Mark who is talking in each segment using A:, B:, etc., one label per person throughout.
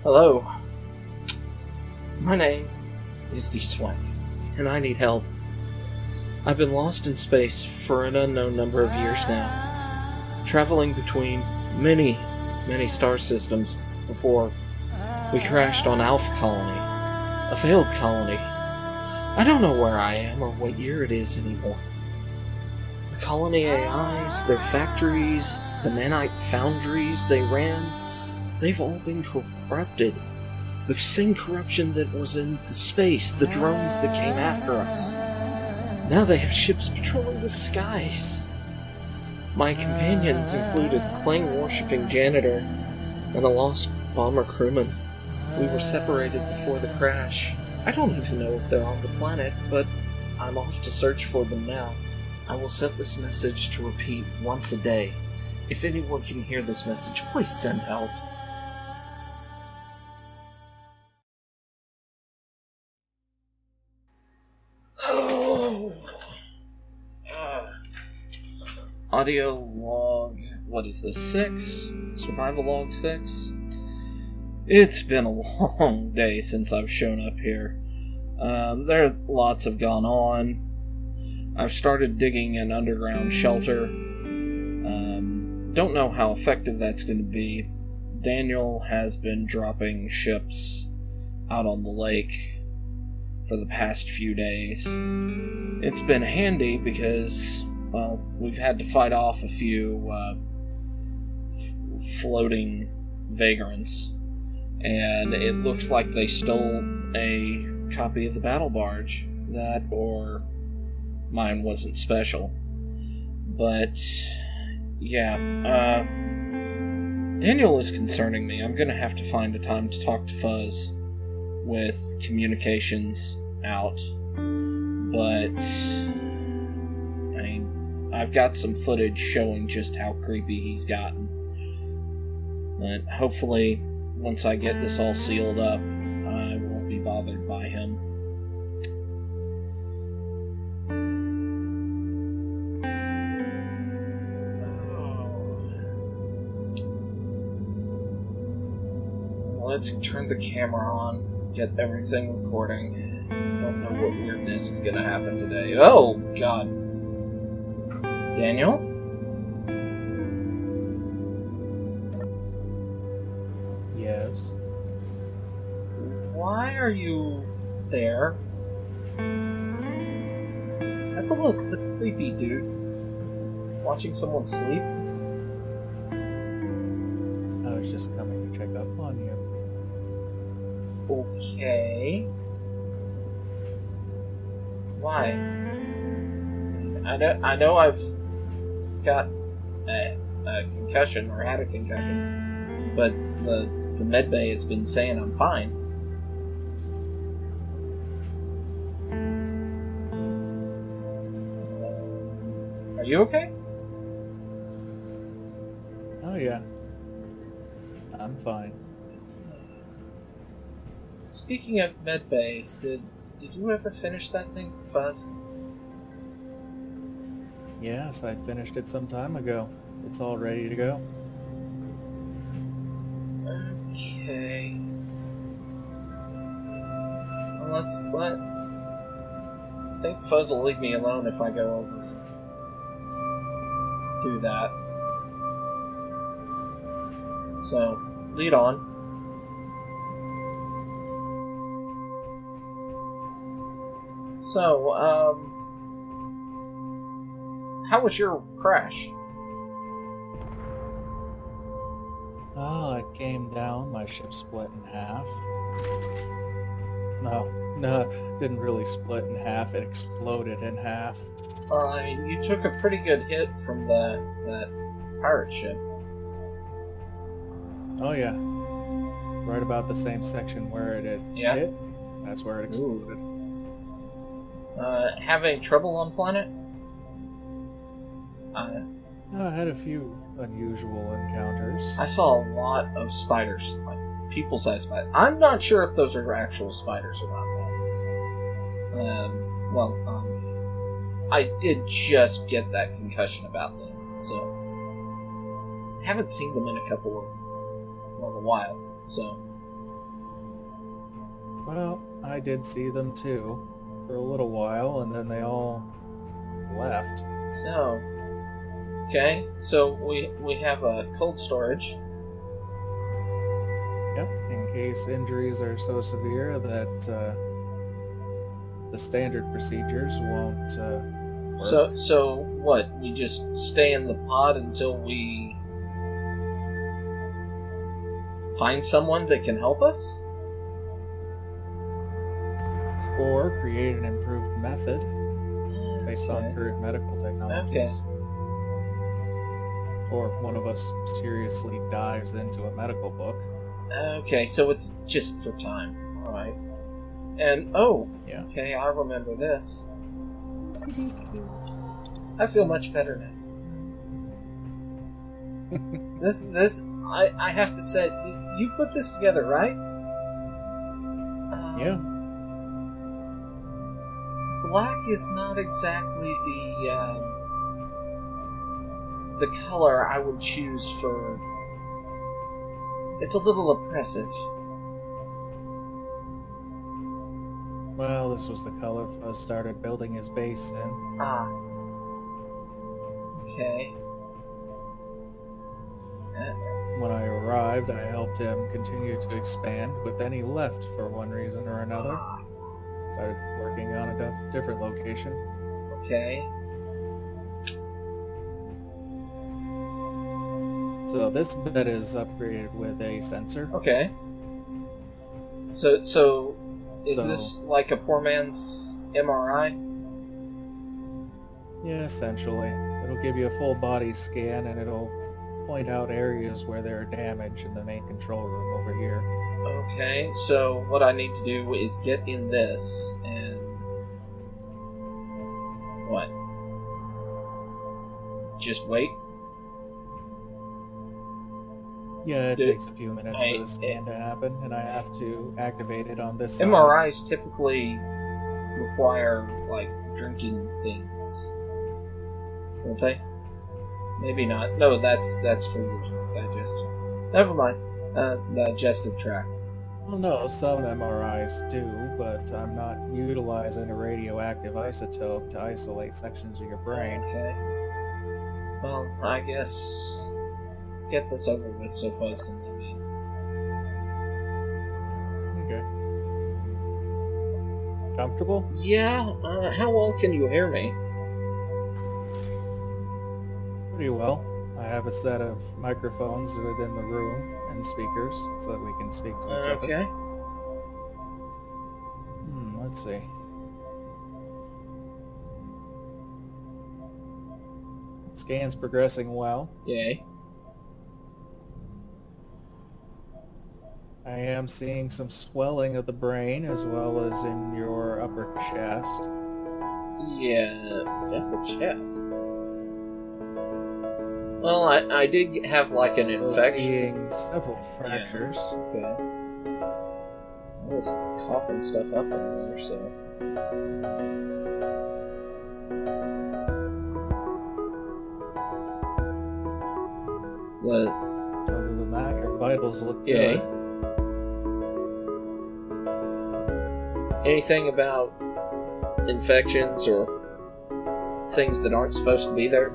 A: Hello. My name is Dswank, and I need help. I've been lost in space for an unknown number of years now, traveling between many star systems before we crashed on Alpha Colony, a failed colony. I don't know where I am or what year it is anymore. The colony AIs, their factories, the nanite foundries they ran, they've all been corrupted. The same corruption that was in the space, the drones that came after us. Now they have ships patrolling the skies. My companions include a Kling-worshipping janitor and a lost bomber crewman. We were separated before the crash. I don't even know if they're on the planet, but I'm off to search for them now. I will set this message to repeat once a day. If anyone can hear this message, please send help. Audio log, what is this, 6? Survival log 6? It's been a long day since I've shown up here. Lots have gone on. I've started digging an underground shelter. Don't know how effective that's going to be. Daniel has been dropping ships out on the lake for the past few days. It's been handy because, well, we've had to fight off a few floating vagrants, and it looks like they stole a copy of the battle barge. That, or mine wasn't special. But, yeah, Daniel is concerning me. I'm gonna have to find a time to talk to Fuzz with communications out. But I've got some footage showing just how creepy he's gotten. But hopefully, once I get this all sealed up, I won't be bothered by him. Let's turn the camera on, get everything recording. Don't know what weirdness is gonna happen today. Oh, God. Daniel?
B: Yes.
A: Why are you there? That's a little creepy, dude. Watching someone sleep?
B: I was just coming to check up on you.
A: Okay. Why? I know I've got a concussion, or had a concussion, but the med bay has been saying I'm fine. Are you okay?
B: Oh yeah. I'm fine.
A: Speaking of med bays, did you ever finish that thing for Fuzz?
B: Yes, I finished it some time ago. It's all ready to go.
A: Okay. Well, I think Fuzz will leave me alone if I go over and do that. So, lead on. So, how was your crash?
B: Oh, it came down, my ship split in half. No, didn't really split in half, it exploded in half.
A: Well, I mean, you took a pretty good hit from that pirate ship.
B: Oh yeah. Right about the same section where it had hit, that's where it exploded.
A: Ooh. Having trouble on planet?
B: I had a few unusual encounters.
A: I saw a lot of spiders, like people-sized spiders. I'm not sure if those are actual spiders or not. I did just get that concussion about them, so haven't seen them in a while. So
B: Well, I did see them too, for a little while, and then they all left.
A: So, okay, so we have a cold storage.
B: Yep, in case injuries are so severe that the standard procedures won't work.
A: So what? We just stay in the pod until we find someone that can help us?
B: Or create an improved method based on current medical technologies.
A: Okay.
B: Or one of us seriously dives into a medical book.
A: Okay, so it's just for time. Alright. And,
B: Yeah.
A: okay, I remember this. I feel much better now. I have to say, you put this together, right?
B: Yeah.
A: Black is not exactly the color I would choose for... It's a little oppressive.
B: Well, this was the color Fuzz started building his base in.
A: Ah. Okay.
B: When I arrived, I helped him continue to expand, but then he left for one reason or another. Started working on a different location.
A: Okay.
B: So this bed is upgraded with a sensor.
A: Okay. So is this like a poor man's MRI?
B: Yeah, essentially. It'll give you a full body scan and it'll point out areas where there are damage in the main control room over here.
A: Okay, so what I need to do is get in this and... What? Just wait?
B: Yeah, it takes a few minutes for the scan to happen, and I have to activate it on this side.
A: MRIs typically require, like, drinking things. Don't they? Maybe not. No, that's for your digestion. Never mind. Digestive tract.
B: Well, no, some MRIs do, but I'm not utilizing a radioactive isotope to isolate sections of your brain.
A: Okay. Well, I guess... Let's get this over with so Fuzz can let me in.
B: Okay. Comfortable?
A: Yeah, how well can you hear me?
B: Pretty well. I have a set of microphones within the room and speakers so that we can speak to each other.
A: Okay.
B: Let's see. Scan's progressing well.
A: Yay.
B: I am seeing some swelling of the brain as well as in your upper chest.
A: Yeah, upper chest. Well, I did have like an infection.
B: Seeing several fractures.
A: Yeah. Okay. I was coughing stuff up earlier, so. But
B: other than that, your vitals look
A: yeah.
B: good.
A: Anything about infections or things that aren't supposed to be there?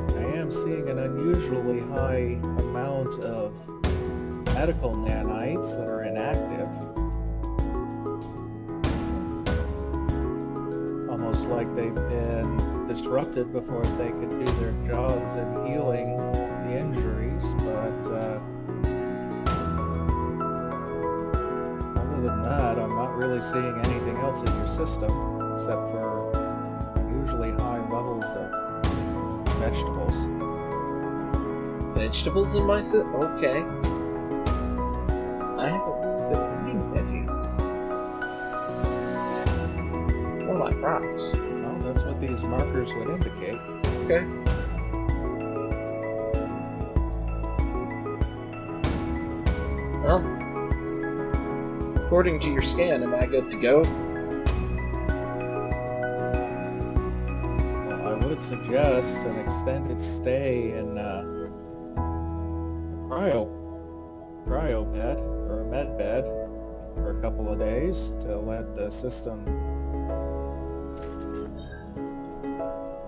B: I am seeing an unusually high amount of medical nanites that are inactive. Almost like they've been disrupted before they could do their jobs in healing the injuries, but other than that, I'm not really seeing anything else in your system except for usually high levels of vegetables.
A: Vegetables in my system? Okay. I haven't really been eating veggies. More like rocks.
B: Well, that's what these markers would indicate.
A: Okay. Well, according to your scan, am I good to go?
B: Well, I would suggest an extended stay in cryo cryo bed or a med bed for a couple of days to let the system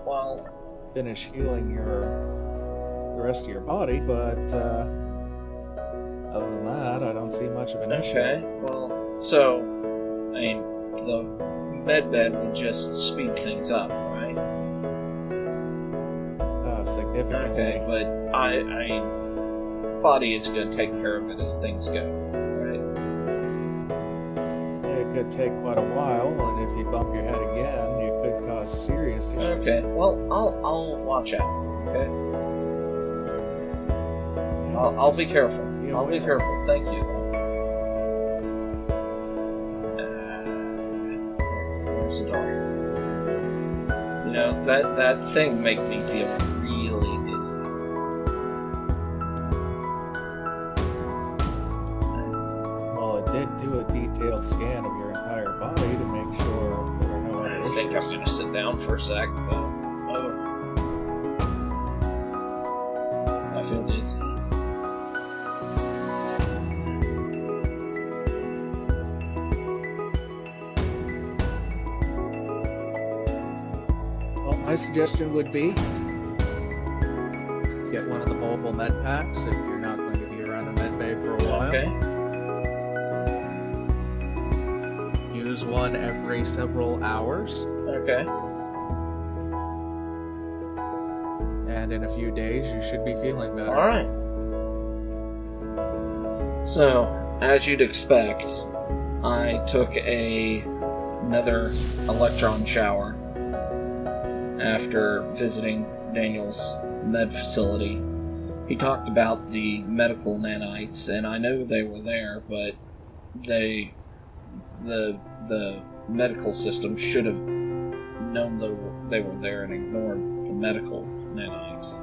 A: Well,
B: finish healing the rest of your body, but other than that, I don't see much of an issue.
A: okay. Well, so, I mean, the med bed would just speed things up, right?
B: Significantly.
A: Okay, but I body is going to take care of it as things go, right?
B: It could take quite a while, and if you bump your head again, it could cause serious issues.
A: Okay, well, I'll watch out, okay? I'll be careful. I'll be careful, thank you. Where's the dog? You know, that thing made me feel really dizzy.
B: Well, it did do a detailed scan of your entire body to make sure there were no other
A: I
B: issues.
A: think I'm going to sit down for a sec, though. Oh. I feel dizzy.
B: Well, my suggestion would be get one of the mobile med packs if you're not going to be around a med bay for a while.
A: Okay.
B: Use one every several hours,
A: Okay.
B: and in a few days you should be feeling better.
A: Alright. So, as you'd expect, I took another electron shower after visiting Daniel's med facility. He talked about the medical nanites, and I know they were there, but the medical system should have known they were there and ignored the medical nanites.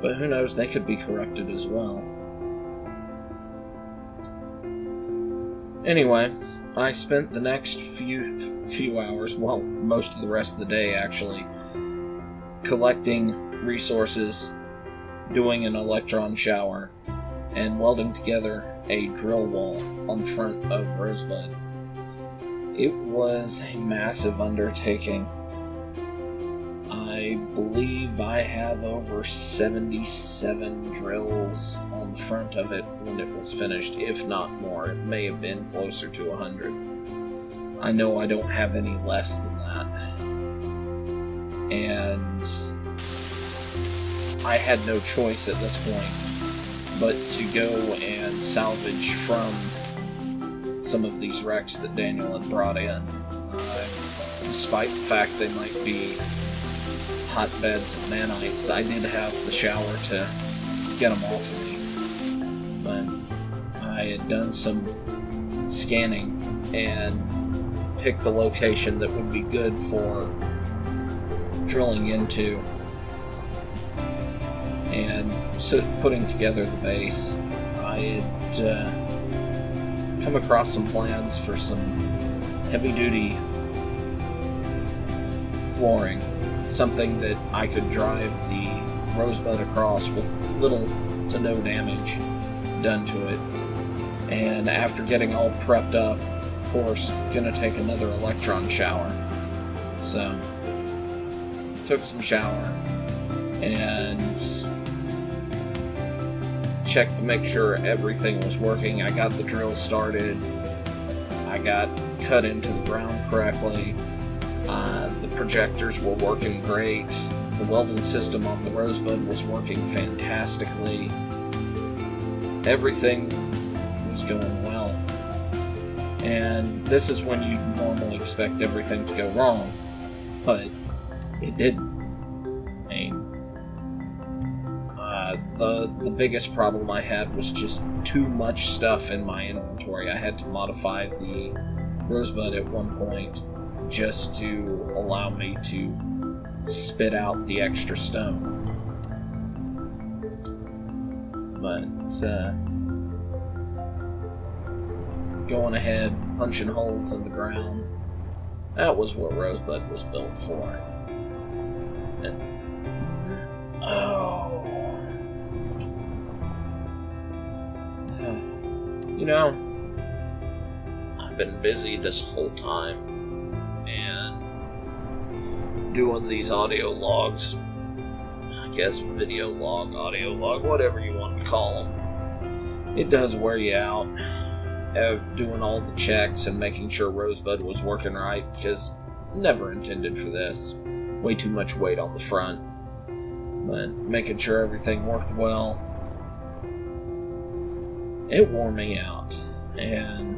A: But who knows, they could be corrected as well. Anyway, I spent the next few hours, well, most of the rest of the day actually, collecting resources, doing an electron shower, and welding together a drill wall on the front of Rosebud. It was a massive undertaking. I believe I have over 77 drills on the front of it when it was finished, if not more. It may have been closer to 100. I know I don't have any less than that. And I had no choice at this point but to go and salvage from some of these wrecks that Daniel had brought in. Despite the fact they might be hotbeds of nanites, I did have the shower to get them off of me. But I had done some scanning and picked the location that would be good for drilling into and putting together the base. I had come across some plans for some heavy-duty flooring, something that I could drive the Rosebud across with little to no damage done to it. And after getting all prepped up, of course, gonna take another electron shower. So, took some shower and checked to make sure everything was working. I got the drill started. I got cut into the ground correctly. The projectors were working great. The welding system on the Rosebud was working fantastically. Everything was going well. And this is when you normally expect everything to go wrong, but it didn't. I mean, the biggest problem I had was just too much stuff in my inventory. I had to modify the Rosebud at one point just to allow me to spit out the extra stone. But going ahead, punching holes in the ground, that was what Rosebud was built for. And, oh, You know, I've been busy this whole time, and doing these audio logs, I guess video log, audio log, whatever you want to call them, it does wear you out. Doing all the checks and making sure Rosebud was working right, because never intended for this. Way too much weight on the front. But making sure everything worked well, it wore me out. And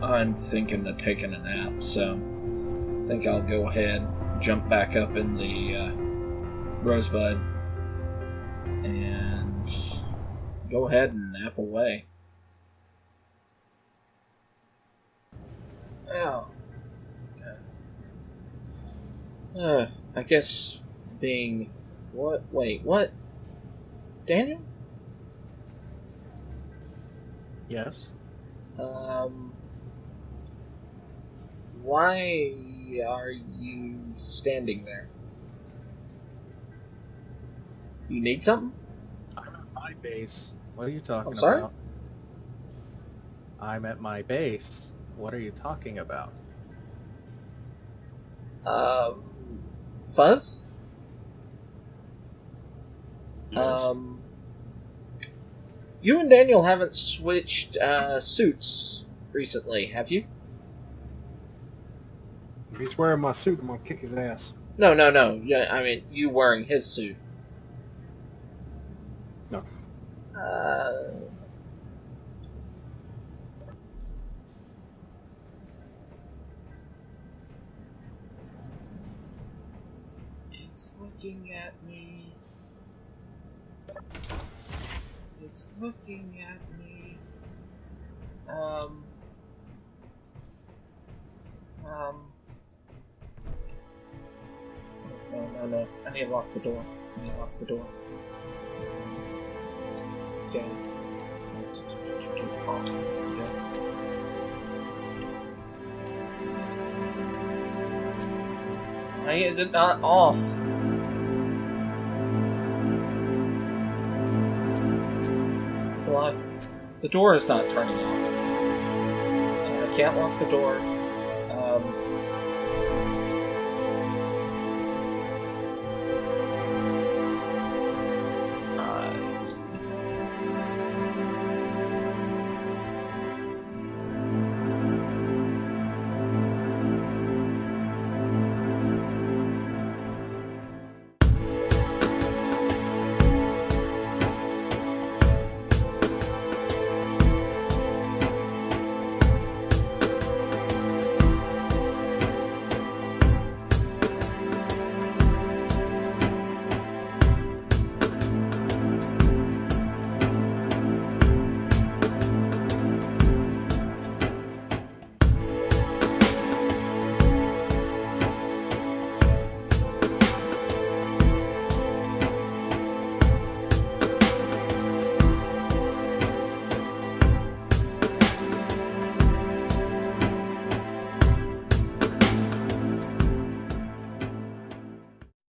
A: I'm thinking of taking a nap, so I think I'll go ahead, jump back up in the Rosebud, and go ahead and nap away. Oh. I guess being... What? Wait, what? Daniel?
B: Yes?
A: Why are you standing there? You need something?
B: I'm at my base. What are you talking
A: I'm sorry?
B: about? I'm at my base. What are you talking about?
A: Fuzz?
B: Yes.
A: You and Daniel haven't switched, suits recently, have you?
C: If he's wearing my suit, I'm gonna kick his ass.
A: No. Yeah, I mean, you wearing his suit.
C: No.
A: It's looking at me. It's looking at me. No. I need to lock the door. Okay. Off. Okay. Why is it not off? What? The door is not turning off. I can't lock the door.